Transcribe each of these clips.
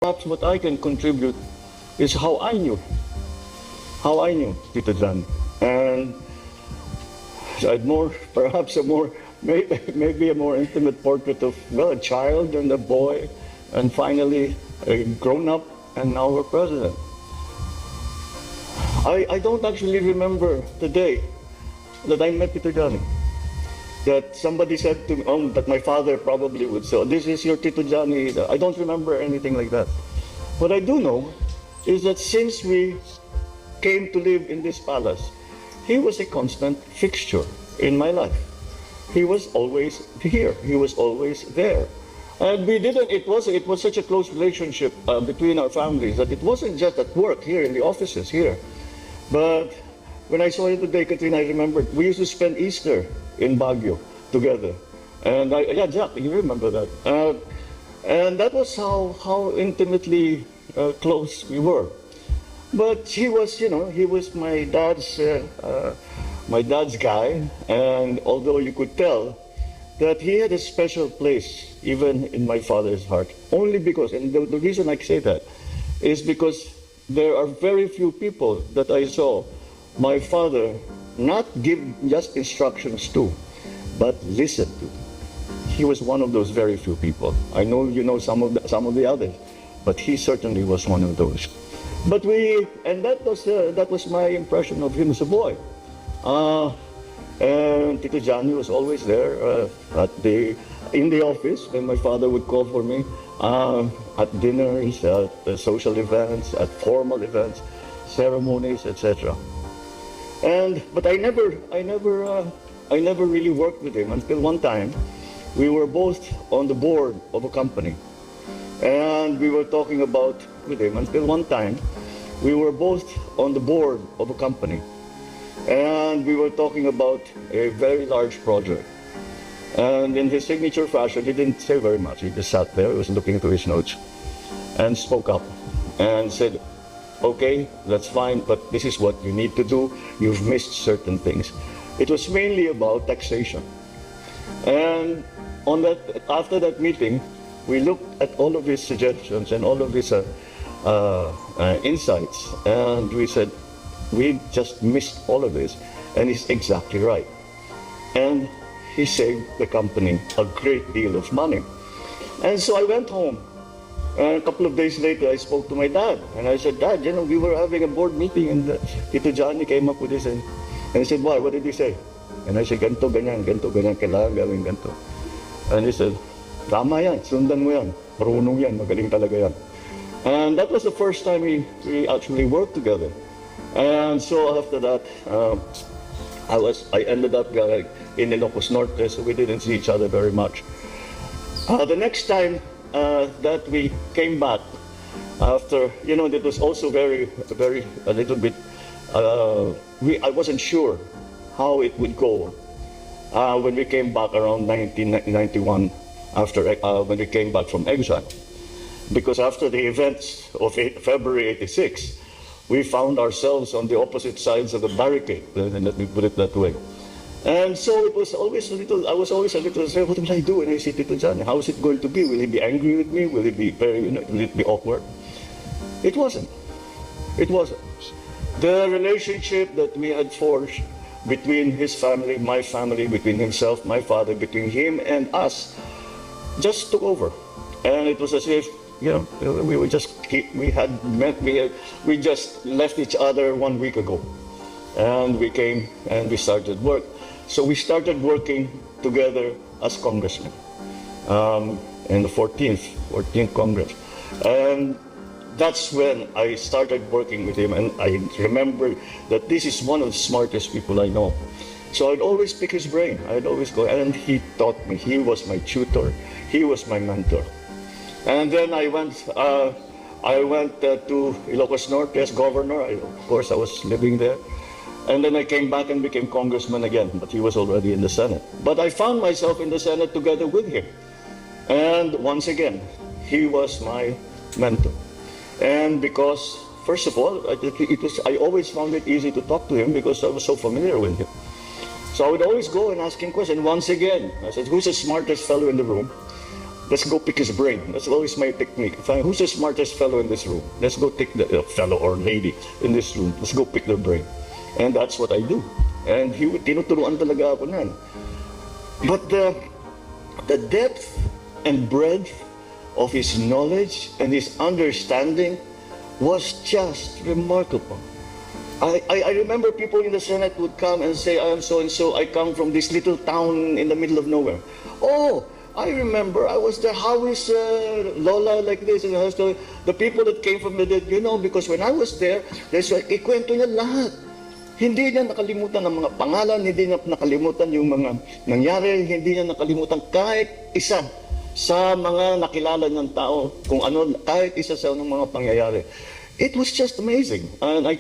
Perhaps what I can contribute is how I knew Tito John. And so I'd perhaps maybe a more intimate portrait of, well, a child and a boy, and finally a grown-up, and now we're president. I don't actually remember the day that I met Tito Johnny. That somebody said to me, that my father probably would say, this is your Tito Johnny. I don't remember anything like that. What I do know is that since we came to live in this palace, he was a constant fixture in my life. He was always here. He was always there. And it was such a close relationship between our families that it wasn't just at work here in the offices here. But when I saw you today, Katrina, I remembered we used to spend Easter in Baguio together. And yeah, Jack, you remember that. And that was how intimately close we were. But he was, he was my dad's guy. And although you could tell that he had a special place even in my father's heart, only because, and the reason I say that is because there are very few people that I saw my father not give just instructions to, but listen to. He was one of those very few people. I know you know some of the others, but he certainly was one of those. But that was my impression of him as a boy. And Tito Johnny was always there in the office when my father would call for me, at dinners, at social events, at formal events, ceremonies, etc. But I never really worked with him until one time we were both on the board of a company, and we were talking about with him until one time we were both on the board of a company, and we were talking about a very large project. And in his signature fashion, he didn't say very much. He just sat there, he was looking through his notes, and spoke up and said, okay, that's fine, but this is what you need to do. You've missed certain things. It was mainly about taxation. And after that meeting, we looked at all of his suggestions and all of his insights, and we said, we just missed all of this, and he's exactly right. And he saved the company a great deal of money. And so I went home, and a couple of days later I spoke to my dad, and I said, Dad, we were having a board meeting, and Tito Johnny came up with this, and he said, why, what did he say? And I said, ganito, ganyan, kailangan gawin ganito. And he said, tama yan, sundan mo yan, marunong yan, magaling talaga yan. And that was the first time we actually worked together. And so after that, I ended up in Ilocos Norte, so we didn't see each other very much. The next time that we came back, after, it was also a little bit, I wasn't sure how it would go when we came back around 1991, when we came back from exile. Because after the events of February '86, we found ourselves on the opposite sides of the barricade, let me put it that way. And so I was always a little, say, what will I do when I see Tito Johnny? How is it going to be? Will he be angry with me? Will it be will it be awkward? It wasn't. It wasn't. The relationship that we had forged between his family, my family, between himself, my father, between him and us, just took over. And it was as if, we just left each other 1 week ago. And we came and we started work. So we started working together as congressmen in the 14th Congress. And that's when I started working with him, and I remember that this is one of the smartest people I know. So I'd always pick his brain. I'd always go, and he taught me. He was my tutor. He was my mentor. And then I went to Ilocos Norte as governor. Of course, I was living there. And then I came back and became congressman again, but he was already in the Senate. But I found myself in the Senate together with him. And once again, he was my mentor. And because, first of all, I always found it easy to talk to him because I was so familiar with him. So I would always go and ask him questions. Once again, I said, who's the smartest fellow in the room? let's go pick his brain. That's always my technique. Who's the smartest fellow in this room? Let's go take the fellow or lady in this room. Let's go pick their brain. And that's what I do. And tinuturuan talaga ako nan. But the depth and breadth of his knowledge and his understanding was just remarkable. I remember people in the Senate would come and say, I am so-and-so, I come from this little town in the middle of nowhere. Oh, I remember, I was there, how is Lola like this? And the people that came from the dead, because when I was there, ikwento niya lahat. Hindi niya nakalimutan ang mga pangalan, hindi niya nakalimutan yung mga nangyari, hindi niya nakalimutan kahit isa sa mga nakilala niyang tao, kung ano, kahit isa sa mga pangyayari. It was just amazing, and I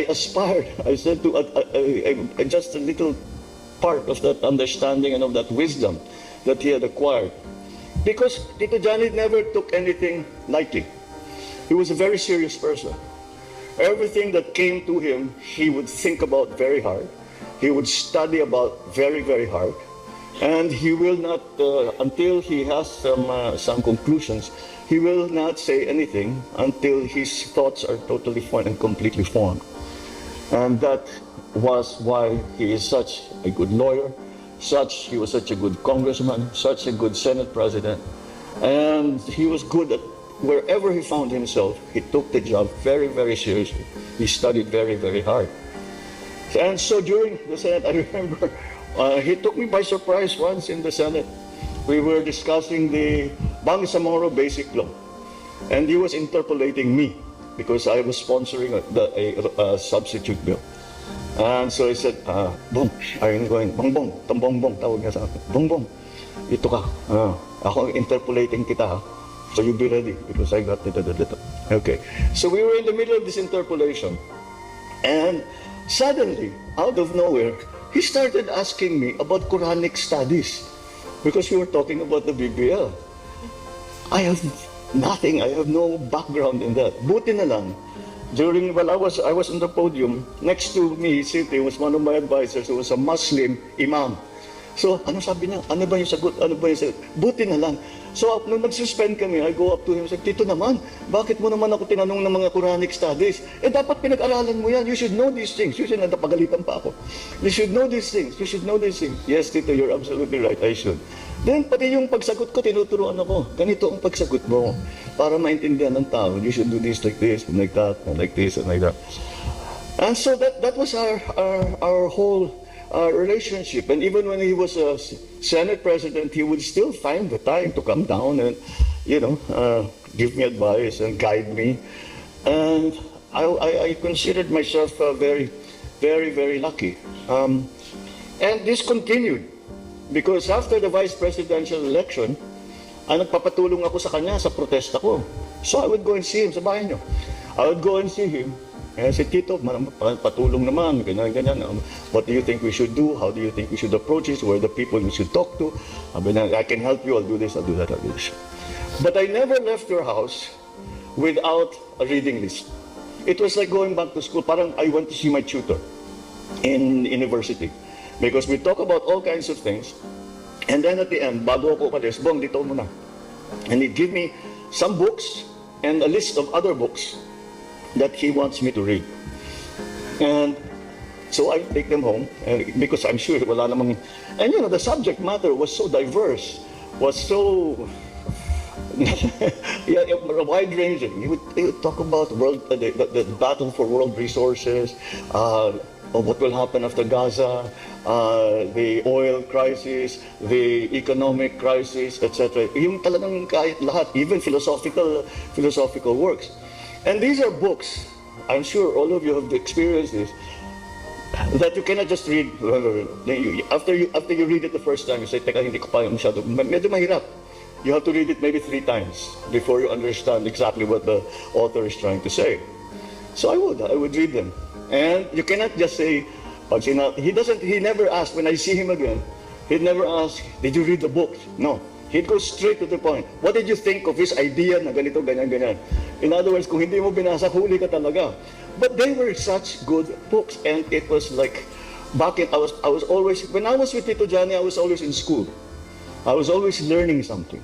aspired. I said to just a little part of that understanding and of that wisdom that he had acquired, because Tito Johnny never took anything lightly. He was a very serious person. Everything that came to him, he would think about very hard. He would study about very, very hard. And he will not, until he has some conclusions, he will not say anything until his thoughts are totally formed and completely formed. And that was why he is such a good lawyer, he was such a good congressman, such a good Senate president. And he was good at wherever he found himself. He took the job very, very seriously. He studied very, very hard. And so during the Senate, I remember, he took me by surprise once in the Senate. We were discussing the Bangsamoro Basic Law, and he was interpolating me because I was sponsoring a substitute bill. And so he said, Bong, I'm going, Bong, Bong, tawag niya sa akin. Bong, ito ka, ako interpolating kita ha. So you be ready because I got it. Okay, so we were in the middle of this interpolation, and suddenly, out of nowhere, he started asking me about Quranic studies because we were talking about the BBL. I have nothing. I have no background in that. Buti na lang, while I was on the podium, next to me sitting was one of my advisors who was a Muslim imam. So, ano sabi niya? Ano ba yung sagot? Buti na lang. So, nung nag-suspend kami, I go up to him and say, Tito naman, bakit mo naman ako tinanong ng mga Quranic studies? Dapat pinag-aralan mo yan. You should know these things. You should, napagalitan pa ako. You should know these things. You should know these things. Yes, Tito, you're absolutely right. I should. Then, pati yung pagsagot ko, tinuturuan ako. Ganito ang pagsagot mo para maintindihan ng tao. You should do this like this, and like that, and like this, and like that. And so that was our whole relationship. And even when he was a Senate president, he would still find the time to come down and, give me advice and guide me. And I considered myself very, very, very lucky. And this continued because after the vice presidential election, nagpapatulong ako sa kanya sa protesta ko. So I would go and see him sa bahay niyo. I would go and see him. And I said, Tito, patulong naman, ganyan. What do you think we should do? How do you think we should approach this? Where are the people we should talk to? I can help you, I'll do this, I'll do that, I'll do this. But I never left your house without a reading list. It was like going back to school. Parang I went to see my tutor in university. Because we talk about all kinds of things. And then at the end, bago ako umalis, Bong, dito mo na. And he'd give me some books and a list of other books that he wants me to read. And so I take them home, and because I'm sure wala namang, and the subject matter was so diverse, was so wide-ranging. He would talk about the battle for world resources, what will happen after Gaza, the oil crisis, the economic crisis, etc. Yung talagang kahit lahat, even philosophical works. And these are books, I'm sure all of you have experienced this, that you cannot just read. After you read it the first time, you say, teka, hindi ko pa masyado, medyo mahirap. You have to read it maybe 3 times before you understand exactly what the author is trying to say. So I would read them. And you cannot just say, he never asked, when I see him again, he'd never ask, did you read the book? No. He'd go straight to the point. What did you think of his idea na ganito, ganyan? In other words, kung hindi mo binasa, huli ka talaga. But they were such good books, and it was like I was always, when I was with Tito Johnny, I was always in school. I was always learning something.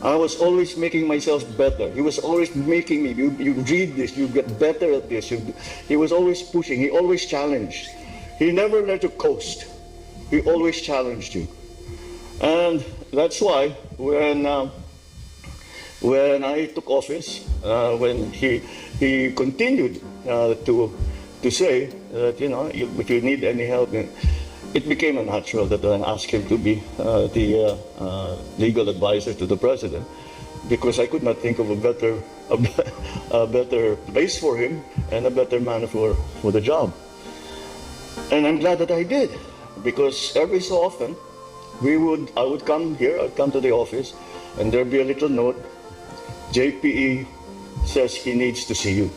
I was always making myself better. He was always making me, you read this, you get better at this. He was always pushing, he always challenged. He never let you coast. He always challenged you. And that's why when I took office, when he continued to say that, you know, if you need any help, it became natural that I asked him to be the legal advisor to the president, because I could not think of a better place for him and a better man for the job. And I'm glad that I did, because every so often I would come here, I'd come to the office, and there'd be a little note, JPE says he needs to see you.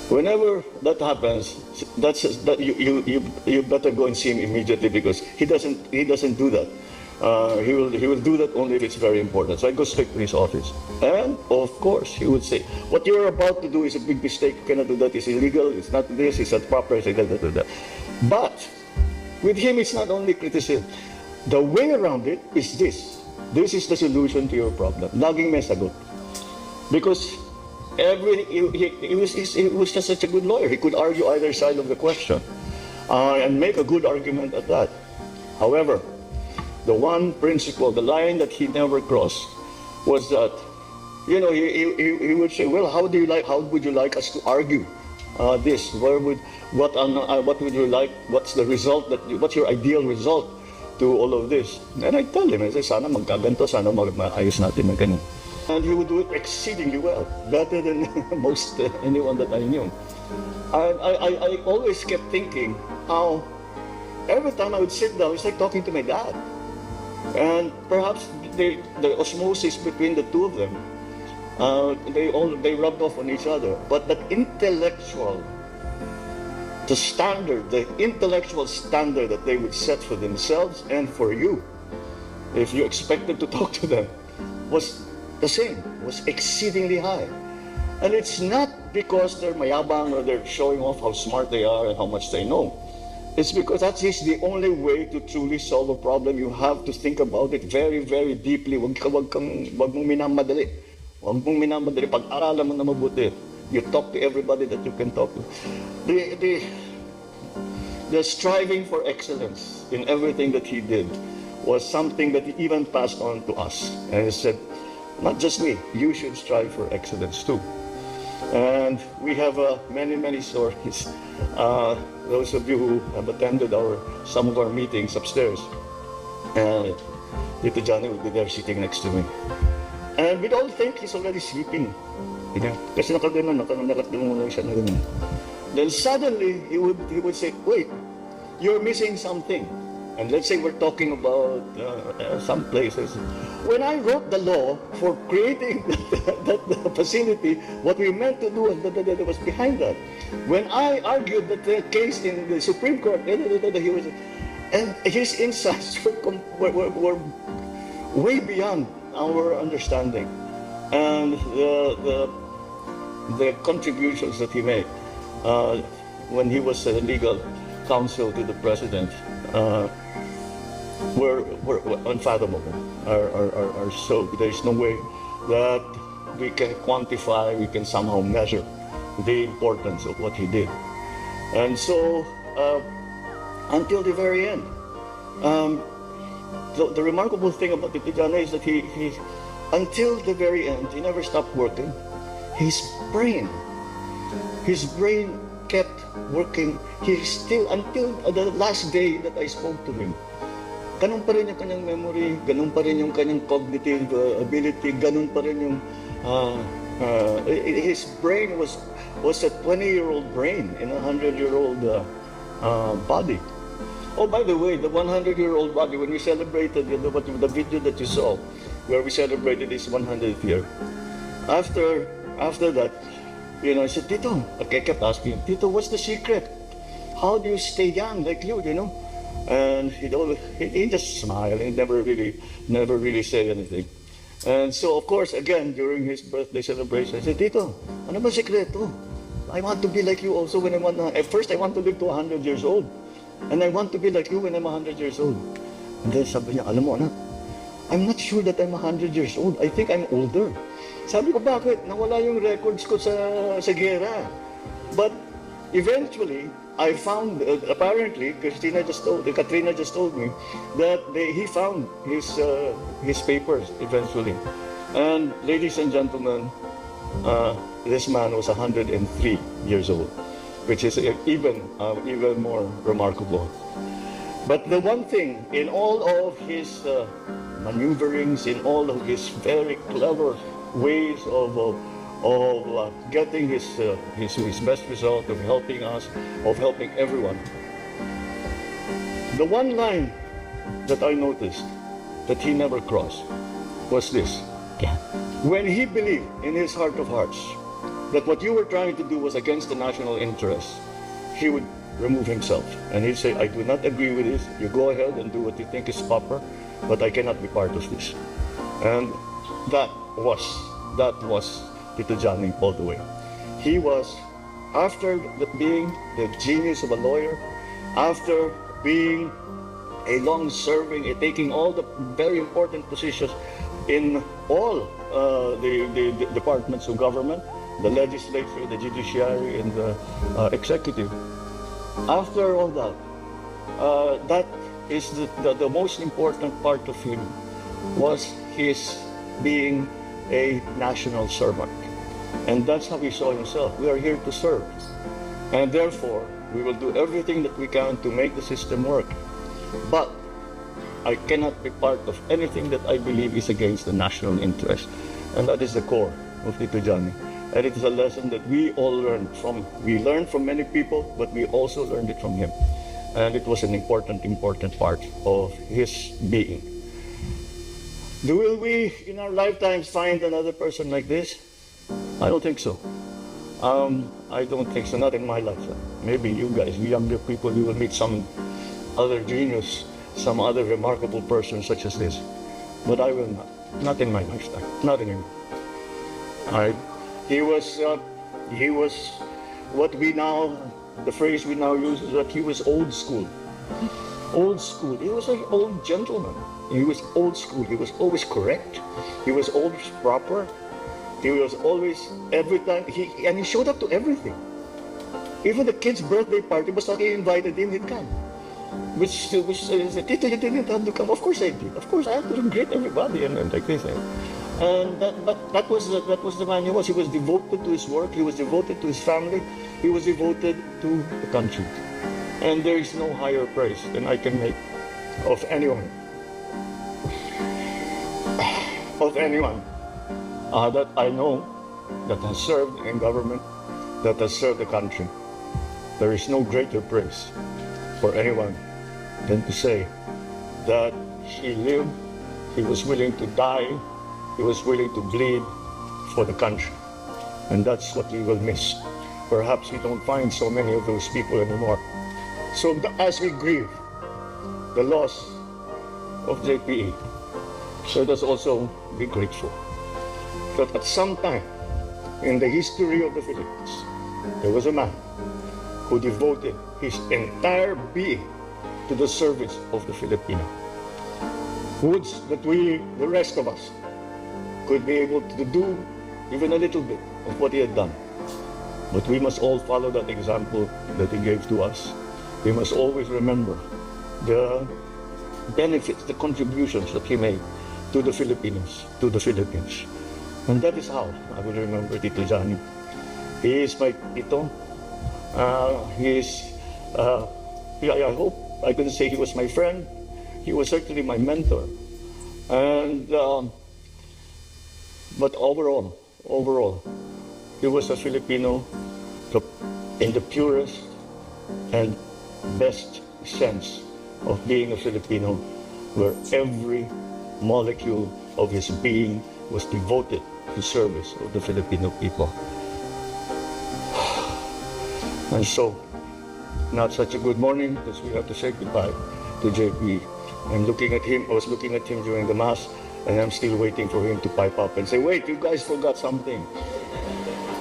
Whenever that happens, you better go and see him immediately, because he doesn't do that. He will do that only if it's very important. So I go straight to his office, and of course he would say, "What you're about to do is a big mistake. You cannot do that. It's illegal. It's not this. It's not proper. It's that." But with him, it's not only criticism. The way around it is this. This is the solution to your problem. Laging may sagot. Because he was just such a good lawyer. He could argue either side of the question and make a good argument at that. However, the one principle, the line that he never crossed, was that, you know, he would say, "Well, how would you like us to argue this? What would you like? What's the result? What's your ideal result to all of this?" And I tell him, I say, "Sana magkaganto, sana maayos natin magkano." And he would do it exceedingly well, better than most anyone that I knew. I always kept thinking how every time I would sit down, it's like talking to my dad. And perhaps the osmosis between the two of them, they rubbed off on each other. But that the intellectual standard that they would set for themselves and for you, if you expected to talk to them, was the same, was exceedingly high. And it's not because they're mayabang or they're showing off how smart they are and how much they know. It's because that is the only way to truly solve a problem. You have to think about it very, very deeply. Wag mong minamadali. Wag mong minamadali. Pag-aralan mo na mabuti. You talk to everybody that you can talk to. The striving for excellence in everything that he did was something that he even passed on to us. And he said, not just me, you should strive for excellence too. And we have many, many stories. Those of you who have attended some of our meetings upstairs, Tito Johnny would be there sitting next to me. And we'd all think he's already sleeping. Kasi nakaganon muna siya na ganun. Then suddenly, he would say, "Wait, you're missing something." And let's say we're talking about some places. When I wrote the law for creating that facility, what we meant to do was behind that. When I argued that the case in the Supreme Court, he was, and his insights were way beyond our understanding, and the contributions that he made when he was a legal counsel to the president were unfathomable. Are so there's no way that we can quantify, we can somehow measure the importance of what he did. And so until the very end, the remarkable thing about Tito Johnny is that he until the very end, he never stopped working. His brain kept working. He still, until the last day that I spoke to him, ganun pa rin yung kanyang memory, ganun pa rin yung kanyang cognitive ability, ganun pa rin yung his brain was a 20-year-old brain in a 100-year-old body. Oh, by the way, the 100-year-old body, when we celebrated the video that you saw, where we celebrated his 100th year, after that, you know, I said, "Tito," I kept asking him, "Tito, what's the secret? How do you stay young like you know?" And he just smiled and never really said anything. And so, of course, again, during his birthday celebration, I said, "Tito, ano ba sekreto? I want to be like you also when at first I want to live to 100 years old." And I want to be like you when I'm 100 years old. And then sabi niya, alam mo anak, I'm not sure that I'm 100 years old. I think I'm older. Sabi ko, bakit? Nawala yung records ko sa gera. But eventually, I found, apparently, Katrina just told me that he found his papers eventually. And ladies and gentlemen, this man was 103 years old, which is even more remarkable. But the one thing, in all of his maneuverings, in all of his very clever ways of getting his best result, of helping us, of helping everyone, the one line that I noticed that he never crossed was this. Yeah. When he believed in his heart of hearts that what you were trying to do was against the national interest, he would remove himself. And he'd say, I do not agree with this. You go ahead and do what you think is proper, but I cannot be part of this. And that was Tito Johnny all the way. He was, after being the genius of a lawyer, after being a long-serving, taking all the very important positions in all the departments of government, the legislature, the judiciary, and the executive. After all that, that is the most important part of him, was his being a national servant. And that's how he saw himself. We are here to serve. And therefore, we will do everything that we can to make the system work. But I cannot be part of anything that I believe is against the national interest. And that is the core of Tito Johnny. And it is a lesson that we all learned from. We learned from many people, but we also learned it from him. And it was an important part of his being. Will we, in our lifetimes, find another person like this? I don't think so. I don't think so, not in my lifetime. Maybe you guys, you younger people, you will meet some other genius, some other remarkable person such as this. But I will not in my lifetime, not anymore. He was what we now, the phrase we now use is that he was old school. Old school. He was an old gentleman. He was old school. He was always correct. He was always proper. He was always, every time, he showed up to everything. Even the kid's birthday party, basta he invited him, he'd come. Which said, Tito, you didn't have to come. Of course I did. Of course I had to greet everybody and like this. And that was the man he was. He was devoted to his work. He was devoted to his family. He was devoted to the country. And there is no higher praise than I can make of anyone. That I know that has served in government, that has served the country. There is no greater praise for anyone than to say that he lived, he was willing to die, he was willing to bleed for the country. And that's what we will miss. Perhaps we don't find so many of those people anymore. So as we grieve the loss of JPE, let us also be grateful that at some time in the history of the Philippines, there was a man who devoted his entire being to the service of the Filipino. Would that we, the rest of us, could be able to do even a little bit of what he had done. But we must all follow that example that he gave to us. We must always remember the benefits, the contributions that he made to the Filipinos, to the Philippines. And that is how I will remember Tito Johnny. He is my Tito. He is, I hope I can say he was my friend. He was certainly my mentor. And, but overall, he was a Filipino in the purest and best sense of being a Filipino, where every molecule of his being was devoted to service of the Filipino people. And so, not such a good morning because we have to say goodbye to JP. I'm looking at him, I was looking at him during the Mass, and I'm still waiting for him to pipe up and say, wait, you guys forgot something.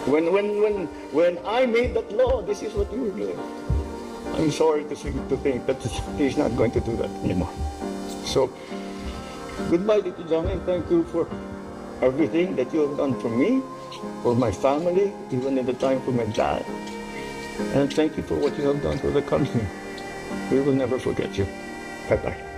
When I made that law, this is what you were doing. I'm sorry to think that he's not going to do that anymore. So, goodbye, Tito Johnny. Thank you for everything that you have done for me, for my family, even in the time for my dad. And thank you for what you have done for the country. We will never forget you. Bye-bye.